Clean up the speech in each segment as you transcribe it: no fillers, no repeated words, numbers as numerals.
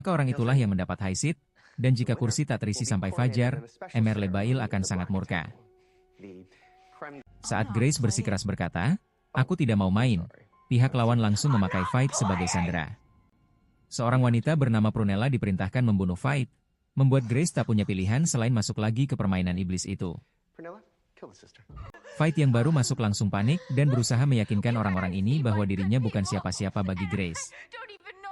Maka orang itulah yang mendapat high seat, dan jika kursi tak terisi sampai fajar, Emerle akan sangat murka. Saat Grace bersikeras berkata, "Aku tidak mau main," pihak lawan langsung memakai Fight sebagai sandera. Seorang wanita bernama Prunella diperintahkan membunuh Fight, membuat Grace tak punya pilihan selain masuk lagi ke permainan iblis itu. Fight yang baru masuk langsung panik dan berusaha meyakinkan orang-orang ini bahwa dirinya bukan siapa-siapa bagi Grace.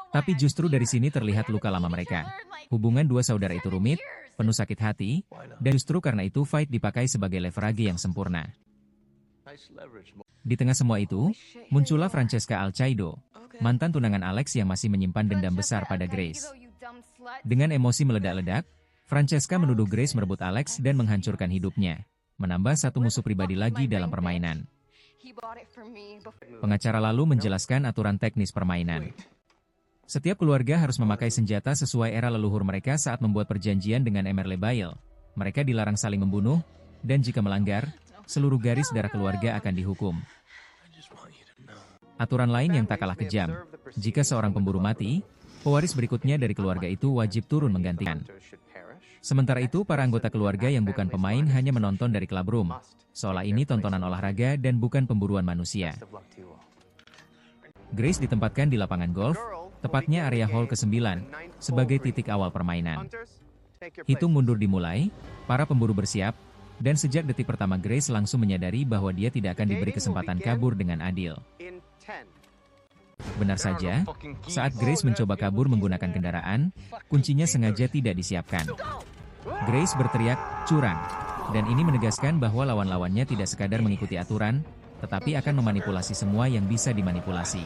Tapi justru dari sini terlihat luka lama mereka. Hubungan dua saudara itu rumit, penuh sakit hati, dan justru karena itu Fight dipakai sebagai leverage yang sempurna. Di tengah semua itu, muncullah Francesca Alcaido, mantan tunangan Alex yang masih menyimpan dendam besar pada Grace. Dengan emosi meledak-ledak, Francesca menuduh Grace merebut Alex dan menghancurkan hidupnya, menambah satu musuh pribadi lagi dalam permainan. Pengacara lalu menjelaskan aturan teknis permainan. Setiap keluarga harus memakai senjata sesuai era leluhur mereka saat membuat perjanjian dengan Emerle. Mereka dilarang saling membunuh, dan jika melanggar, seluruh garis darah keluarga akan dihukum. Aturan lain yang tak kalah kejam, jika seorang pemburu mati, pewaris berikutnya dari keluarga itu wajib turun menggantikan. Sementara itu, para anggota keluarga yang bukan pemain hanya menonton dari clubroom, seolah ini tontonan olahraga dan bukan pemburuan manusia. Grace ditempatkan di lapangan golf, tepatnya area hall ke-9, sebagai titik awal permainan. Hitung mundur dimulai, para pemburu bersiap, dan sejak detik pertama Grace langsung menyadari bahwa dia tidak akan diberi kesempatan kabur dengan adil. Benar saja, saat Grace mencoba kabur menggunakan kendaraan, kuncinya sengaja tidak disiapkan. Grace berteriak, "Curang!" Dan ini menegaskan bahwa lawan-lawannya tidak sekadar mengikuti aturan, tetapi akan memanipulasi semua yang bisa dimanipulasi.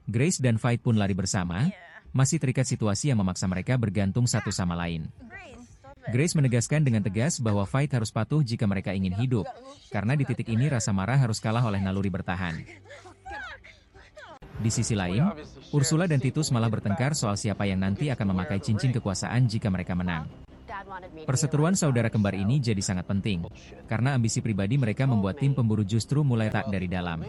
Grace dan Fight pun lari bersama, masih terikat situasi yang memaksa mereka bergantung satu sama lain. Grace menegaskan dengan tegas bahwa Fight harus patuh jika mereka ingin hidup, karena di titik ini rasa marah harus kalah oleh naluri bertahan. Di sisi lain, Ursula dan Titus malah bertengkar soal siapa yang nanti akan memakai cincin kekuasaan jika mereka menang. Perseteruan saudara kembar ini jadi sangat penting, karena ambisi pribadi mereka membuat tim pemburu justru mulai tak dari dalam.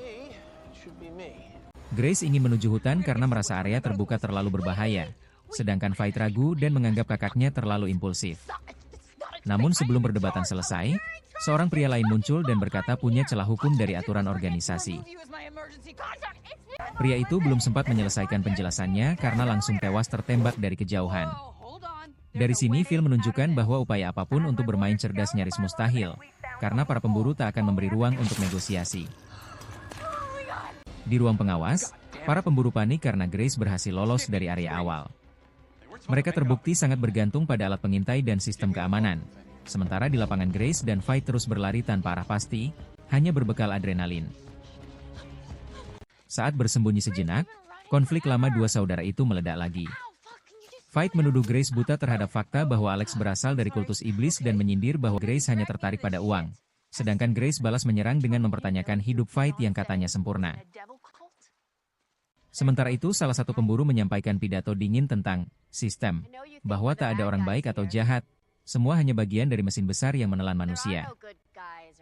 Grace ingin menuju hutan karena merasa area terbuka terlalu berbahaya, sedangkan Fight ragu dan menganggap kakaknya terlalu impulsif. Namun sebelum perdebatan selesai, seorang pria lain muncul dan berkata punya celah hukum dari aturan organisasi. Pria itu belum sempat menyelesaikan penjelasannya karena langsung tewas tertembak dari kejauhan. Dari sini film menunjukkan bahwa upaya apapun untuk bermain cerdas nyaris mustahil, karena para pemburu tak akan memberi ruang untuk negosiasi. Di ruang pengawas, para pemburu panik karena Grace berhasil lolos dari area awal. Mereka terbukti sangat bergantung pada alat pengintai dan sistem keamanan. Sementara di lapangan Grace dan Fight terus berlari tanpa arah pasti, hanya berbekal adrenalin. Saat bersembunyi sejenak, konflik lama dua saudara itu meledak lagi. Fight menuduh Grace buta terhadap fakta bahwa Alex berasal dari kultus iblis dan menyindir bahwa Grace hanya tertarik pada uang. Sedangkan Grace balas menyerang dengan mempertanyakan hidup Fight yang katanya sempurna. Sementara itu salah satu pemburu menyampaikan pidato dingin tentang sistem, bahwa tak ada orang baik atau jahat, semua hanya bagian dari mesin besar yang menelan manusia.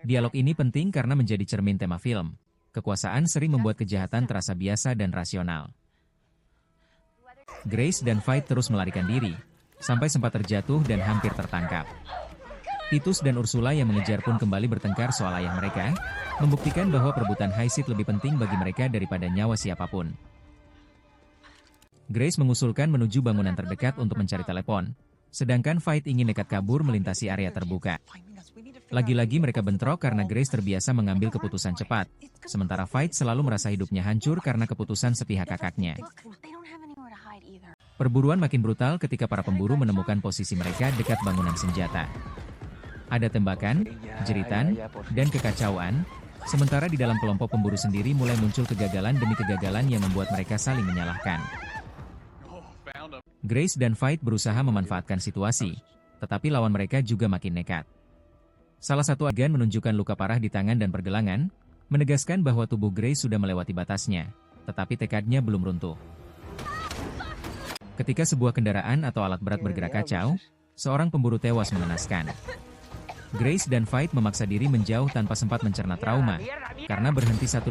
Dialog ini penting karena menjadi cermin tema film. Kekuasaan sering membuat kejahatan terasa biasa dan rasional. Grace dan Fight terus melarikan diri, sampai sempat terjatuh dan hampir tertangkap. Titus dan Ursula yang mengejar pun kembali bertengkar soal ayah mereka, membuktikan bahwa perebutan high seat lebih penting bagi mereka daripada nyawa siapapun. Grace mengusulkan menuju bangunan terdekat untuk mencari telepon, sedangkan Fight ingin nekat kabur melintasi area terbuka. Lagi-lagi mereka bentrok karena Grace terbiasa mengambil keputusan cepat, sementara Fight selalu merasa hidupnya hancur karena keputusan sepihak kakaknya. Perburuan makin brutal ketika para pemburu menemukan posisi mereka dekat bangunan senjata. Ada tembakan, jeritan, dan kekacauan, sementara di dalam kelompok pemburu sendiri mulai muncul kegagalan demi kegagalan yang membuat mereka saling menyalahkan. Grace dan Fight berusaha memanfaatkan situasi, tetapi lawan mereka juga makin nekat. Salah satu agen menunjukkan luka parah di tangan dan pergelangan, menegaskan bahwa tubuh Grace sudah melewati batasnya, tetapi tekadnya belum runtuh. Ketika sebuah kendaraan atau alat berat bergerak kacau, seorang pemburu tewas mengenaskan. Grace dan Fight memaksa diri menjauh tanpa sempat mencerna trauma, karena berhenti satu